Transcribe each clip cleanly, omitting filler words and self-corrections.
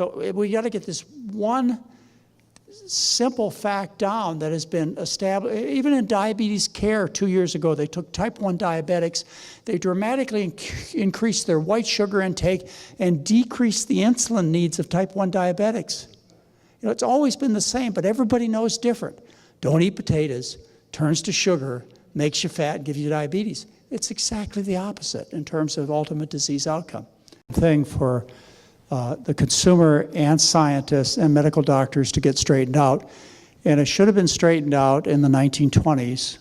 So we got to get this one simple fact down that has been established. Even in diabetes care 2 years ago, they took type 1 diabetics, they dramatically increased their white sugar intake and decreased the insulin needs of type 1 diabetics. You know, it's always been the same, but everybody knows different. Don't eat potatoes, turns to sugar, makes you fat, gives you diabetes. It's exactly the opposite in terms of ultimate disease outcome. Thing for the consumer and scientists and medical doctors to get straightened out. And it should have been straightened out in the 1920s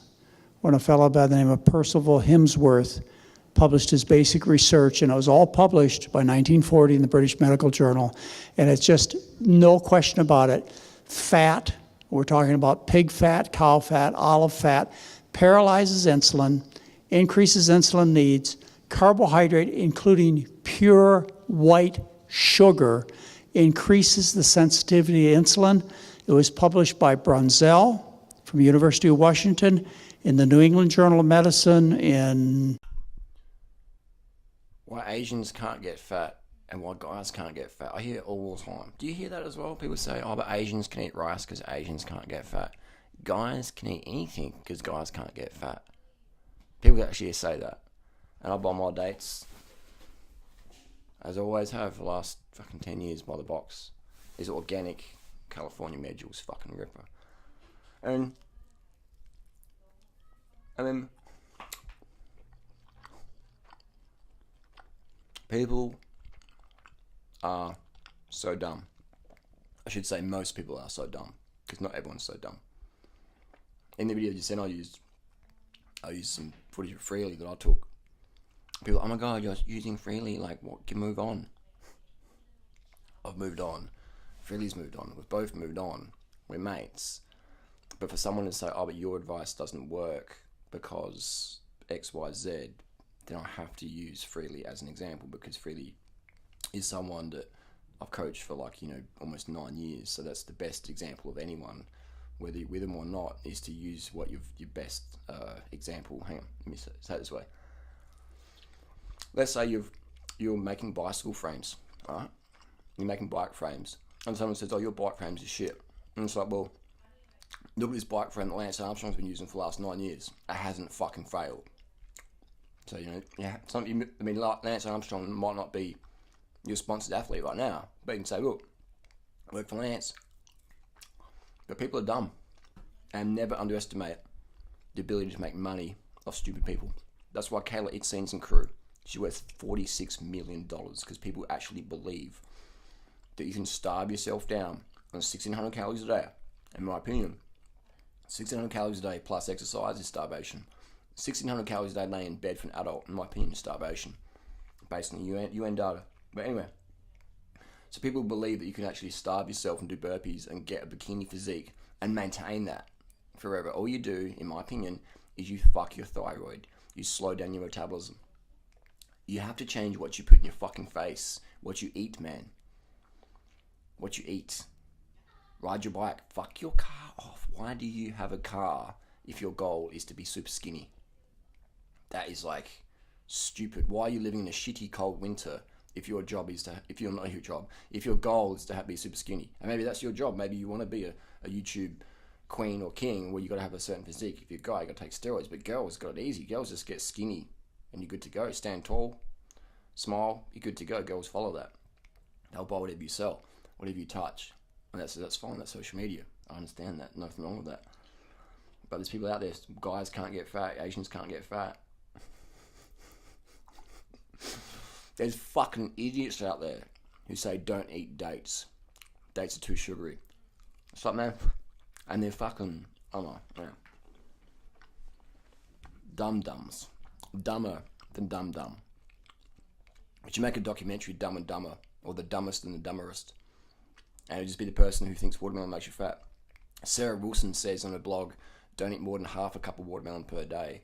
when a fellow by the name of Percival Himsworth published his basic research, and it was all published by 1940 in the British Medical Journal. And it's just no question about it. Fat, we're talking about pig fat, cow fat, olive fat, paralyzes insulin, increases insulin needs, carbohydrate, including pure white sugar, increases the sensitivity to insulin. It was published by Brunzell from University of Washington in the New England Journal of Medicine in... Why Asians can't get fat and why guys can't get fat. I hear it all the time. Do you hear that as well? People say, oh, but Asians can eat rice because Asians can't get fat. Guys can eat anything because guys can't get fat. People actually say that. And I buy my dates, as I always have for the last fucking 10 years, by the box. These are organic California Medules, fucking ripper. And then people are so dumb. I should say most people are so dumb, because not everyone's so dumb. In the video just then I used some footage of Freely that I took. People, oh my god, you're using Freely, like what, can move on. I've moved on. Freely's moved on. We've both moved on. We're mates. But for someone to say, oh, but your advice doesn't work because X, Y, Z, then I have to use Freely as an example, because Freely is someone that I've coached for almost 9 years. So that's the best example of anyone, whether you're with them or not, is to use what your best example. Hang on, let me say it this way. Let's say you're making bicycle frames, alright? You're making bike frames, and someone says, oh, your bike frames are shit. And it's like, well, look at this bike frame that Lance Armstrong's been using for the last 9 years. It hasn't fucking failed. So, Lance Armstrong might not be your sponsored athlete right now, but you can say, look, I work for Lance. But people are dumb, and never underestimate the ability to make money off stupid people. That's why Kayla Itzines and crew, she's worth $46 million, because people actually believe that you can starve yourself down on 1,600 calories a day. In my opinion, 1,600 calories a day plus exercise is starvation. 1,600 calories a day laying in bed for an adult, in my opinion, is starvation, based on UN data. But anyway, so people believe that you can actually starve yourself and do burpees and get a bikini physique and maintain that forever. All you do, in my opinion, is you fuck your thyroid. You slow down your metabolism. You have to change what you put in your fucking face. What you eat, man. What you eat. Ride your bike. Fuck your car off. Why do you have a car if your goal is to be super skinny? That is stupid. Why are you living in a shitty cold winter if your job is to, if your goal is to be super skinny? And maybe that's your job. Maybe you want to be a YouTube queen or king where you got to have a certain physique. If you're a guy, you got to take steroids. But girls got it easy. Girls just get skinny and you're good to go. Stand tall, smile, you're good to go. Girls follow that. They'll buy whatever you sell, whatever you touch. And that's fine. That's social media. I understand that. Nothing wrong with that. But there's people out there, guys can't get fat, Asians can't get fat. There's fucking idiots out there who say don't eat dates. Dates are too sugary. It's like, man, and they're fucking, dum-dums. Dumber than dum-dum. But you make a documentary, Dumb and Dumber, or The Dumbest and the Dumberest, and it'll just be the person who thinks watermelon makes you fat. Sarah Wilson says on her blog, don't eat more than half a cup of watermelon per day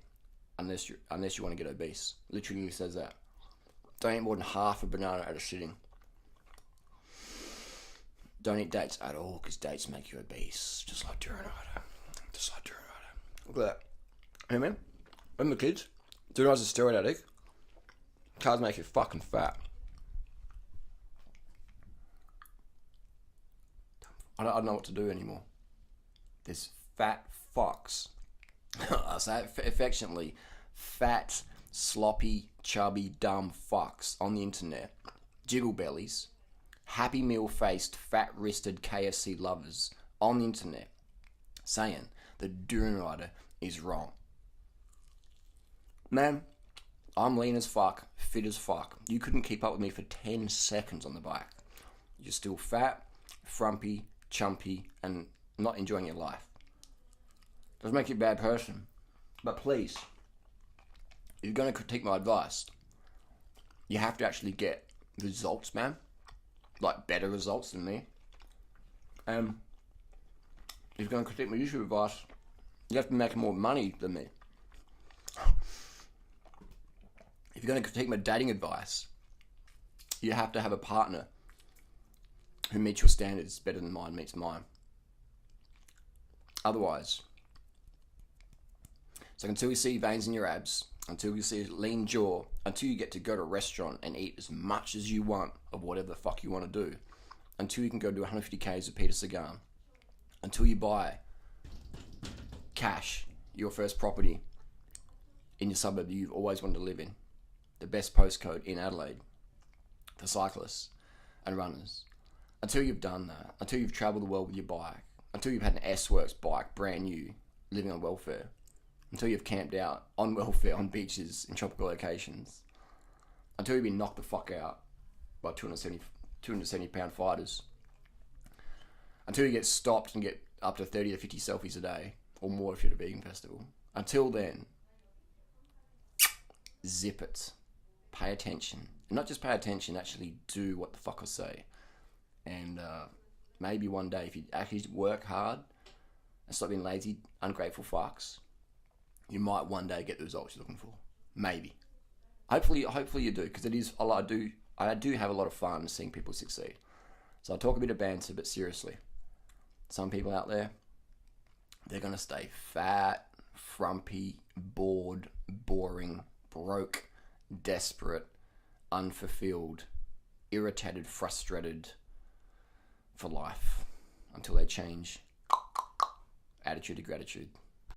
unless you want to get obese. Literally says that. Don't eat more than half a banana at a sitting. Don't eat dates at all, because dates make you obese. Just like Durinoda. Look at that. Hey man, when the kids, Durinoda's a steroid addict. Carbs make you fucking fat. I don't know what to do anymore. This fat fucks. I say it affectionately. Fat, sloppy, chubby, dumb fucks on the internet. Jiggle bellies. Happy meal-faced, fat-wristed KFC lovers on the internet saying the Dune Rider is wrong. Man, I'm lean as fuck, fit as fuck. You couldn't keep up with me for 10 seconds on the bike. You're still fat, frumpy, chumpy, and not enjoying your life. Doesn't make you a bad person. But please, if you're going to critique my advice, you have to actually get results, man. Like better results than me. And if you're going to critique my YouTube advice, you have to make more money than me. If you're going to critique my dating advice, you have to have a partner who meets your standards better than mine meets mine. Otherwise, so until you see veins in your abs, until you see a lean jaw, until you get to go to a restaurant and eat as much as you want of whatever the fuck you want to do, until you can go do 150 Ks with Peter Sagan, until you buy cash your first property in your suburb you've always wanted to live in, the best postcode in Adelaide for cyclists and runners, until you've done that, until you've travelled the world with your bike, until you've had an S-Works bike brand new, living on welfare, until you've camped out on welfare on beaches in tropical locations, until you've been knocked the fuck out by 270 pound fighters, until you get stopped and get up to 30 to 50 selfies a day, or more if you're at a vegan festival. Until then, zip it. Pay attention. And not just pay attention, actually do what the fuck I say. And maybe one day, if you actually work hard and stop being lazy, ungrateful fucks, you might one day get the results you're looking for. Maybe. Hopefully you do, because I do have a lot of fun seeing people succeed. So I talk a bit of banter, but seriously, some people out there, they're going to stay fat, frumpy, bored, boring, broke, desperate, unfulfilled, irritated, frustrated for life until they change attitude to gratitude.